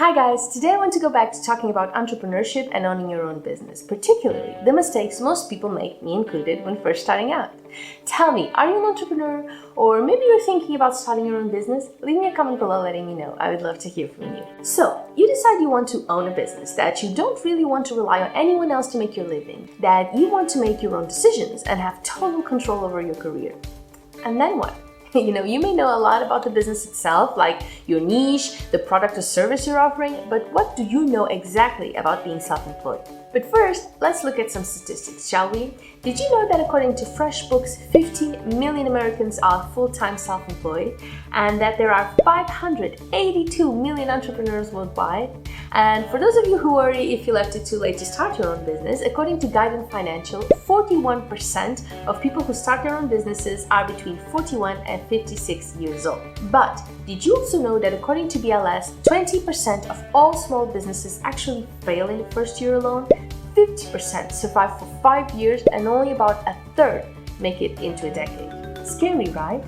Hi guys, today I want to go back to talking about entrepreneurship and owning your own business, particularly the mistakes most people make, me included, when first starting out. Tell me, are you an entrepreneur? Or maybe you're thinking about starting your own business? Leave me a comment below letting me know. I would love to hear from you. So, you decide you want to own a business, that you don't really want to rely on anyone else to make your living, that you want to make your own decisions and have total control over your career. And then what? You may know a lot about the business itself, like your niche, the product or service you're offering, but what do you know exactly about being self-employed? But first, let's look at some statistics, shall we? Did you know that according to FreshBooks, 50 million Americans are full-time self-employed and that there are 582 million entrepreneurs worldwide? And for those of you who worry if you left it too late to start your own business, according to Guidance Financial, 41% of people who start their own businesses are between 41 and 56 years old. But did you also know that according to BLS, 20% of all small businesses actually fail in the first year alone? 50% survive for 5 years and only about a third make it into a decade. Scary, right?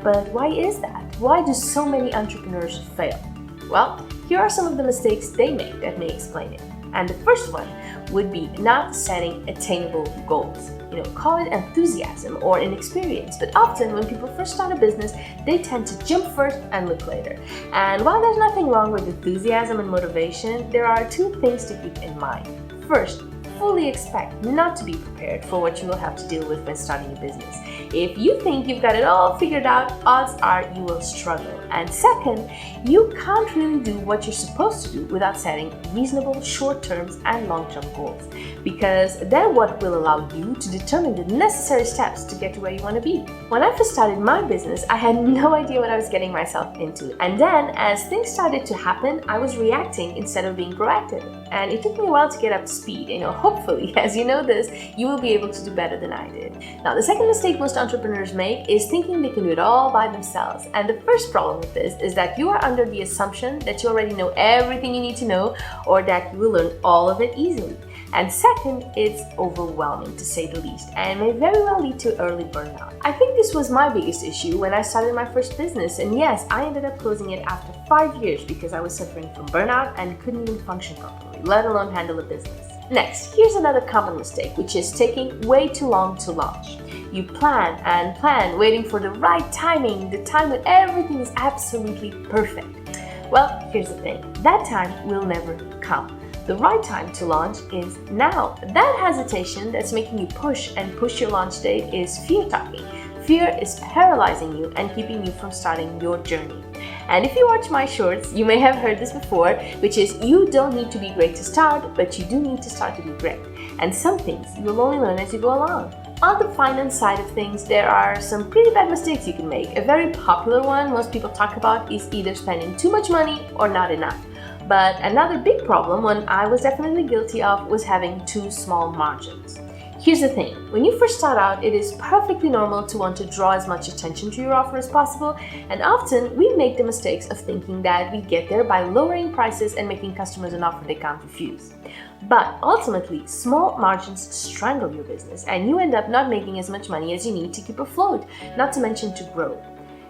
But why is that? Why do so many entrepreneurs fail? Well, here are some of the mistakes they make that may explain it. And the first one would be not setting attainable goals. Call it enthusiasm or inexperience, but often when people first start a business, they tend to jump first and look later. And while there's nothing wrong with enthusiasm and motivation, there are two things to keep in mind. First, fully expect not to be prepared for what you will have to deal with when starting a business. If you think you've got it all figured out, odds are you will struggle. And second, you can't really do what you're supposed to do without setting reasonable short-term and long-term goals, because they're what will allow you to determine the necessary steps to get to where you want to be. When I first started my business, I had no idea what I was getting myself into. And then, as things started to happen, I was reacting instead of being proactive. And it took me a while to get up to speed. Hopefully, as you know this, you will be able to do better than I did. Now, the second mistake most entrepreneurs make is thinking they can do it all by themselves. And the first problem with this is that you are under the assumption that you already know everything you need to know, or that you will learn all of it easily. And second, it's overwhelming to say the least, and may very well lead to early burnout. I think this was my biggest issue when I started my first business, and yes, I ended up closing it after 5 years because I was suffering from burnout and couldn't even function properly, let alone handle a business. Next, here's another common mistake, which is taking way too long to launch. You plan and plan, waiting for the right timing, the time when everything is absolutely perfect. Well, here's the thing, that time will never come. The right time to launch is now. That hesitation that's making you push your launch date is fear talking. Fear is paralyzing you and keeping you from starting your journey. And if you watch my shorts, you may have heard this before, which is you don't need to be great to start, but you do need to start to be great. And some things you will only learn as you go along. On the finance side of things, there are some pretty bad mistakes you can make. A very popular one most people talk about is either spending too much money or not enough. But another big problem, one I was definitely guilty of, was having too small margins. Here's the thing, when you first start out, it is perfectly normal to want to draw as much attention to your offer as possible, and often we make the mistakes of thinking that we get there by lowering prices and making customers an offer they can't refuse. But ultimately, small margins strangle your business, and you end up not making as much money as you need to keep afloat, not to mention to grow.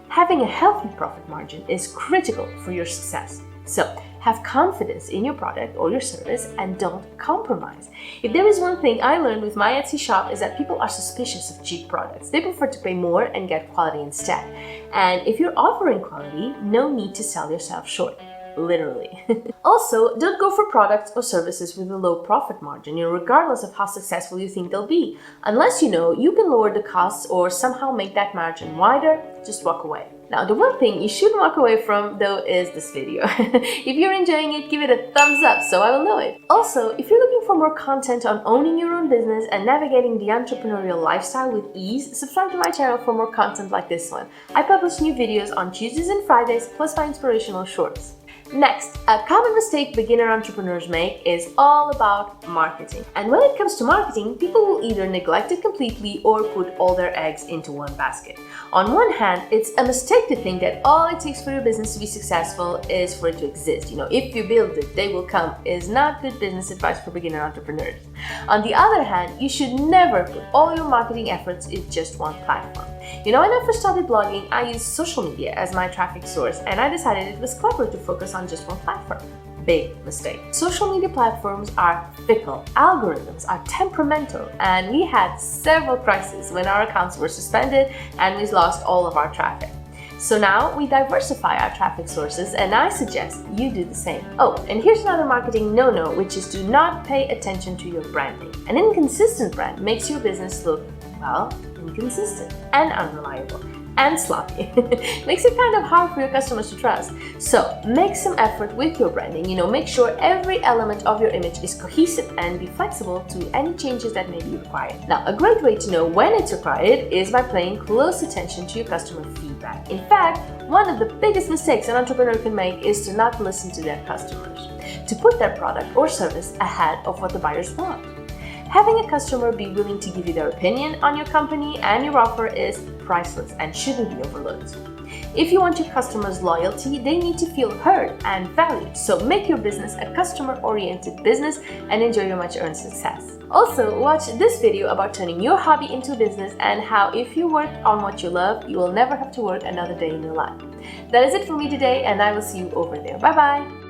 Having a healthy profit margin is critical for your success. So, have confidence in your product or your service and don't compromise. If there is one thing I learned with my Etsy shop is that people are suspicious of cheap products. They prefer to pay more and get quality instead. And if you're offering quality, no need to sell yourself short. Literally. Also, don't go for products or services with a low profit margin, regardless of how successful you think they'll be. Unless you know you can lower the costs or somehow make that margin wider, just walk away. Now, the one thing you shouldn't walk away from, though, is this video. If you're enjoying it, give it a thumbs up so I will know it. Also, if you're looking for more content on owning your own business and navigating the entrepreneurial lifestyle with ease, subscribe to my channel for more content like this one. I publish new videos on Tuesdays and Fridays, plus my inspirational shorts. Next, a common mistake beginner entrepreneurs make is all about marketing. And when it comes to marketing, people will either neglect it completely or put all their eggs into one basket. On one hand, it's a mistake to think that all it takes for your business to be successful is for it to exist. If you build it, they will come is not good business advice for beginner entrepreneurs. On the other hand, you should never put all your marketing efforts in just one platform. When I first started blogging, I used social media as my traffic source, and I decided it was clever to focus on just one platform. big mistake. Social media platforms are fickle, algorithms are temperamental, and we had several crises when our accounts were suspended and we lost all of our traffic. So now we diversify our traffic sources, and I suggest you do the same. Oh, and here's another marketing no-no, which is do not pay attention to your branding. An inconsistent brand makes your business look, well, inconsistent and unreliable and sloppy. Makes it kind of hard for your customers to trust. So make some effort with your branding. Make sure every element of your image is cohesive and be flexible to any changes that may be required. Now, a great way to know when it's required is by paying close attention to your customer feedback. In fact, one of the biggest mistakes an entrepreneur can make is to not listen to their customers, to put their product or service ahead of what the buyers want. Having a customer be willing to give you their opinion on your company and your offer is priceless and shouldn't be overlooked. If you want your customers' loyalty, they need to feel heard and valued. So make your business a customer-oriented business and enjoy your much-earned success. Also, watch this video about turning your hobby into a business and how if you work on what you love, you will never have to work another day in your life. That is it for me today, and I will see you over there. Bye-bye!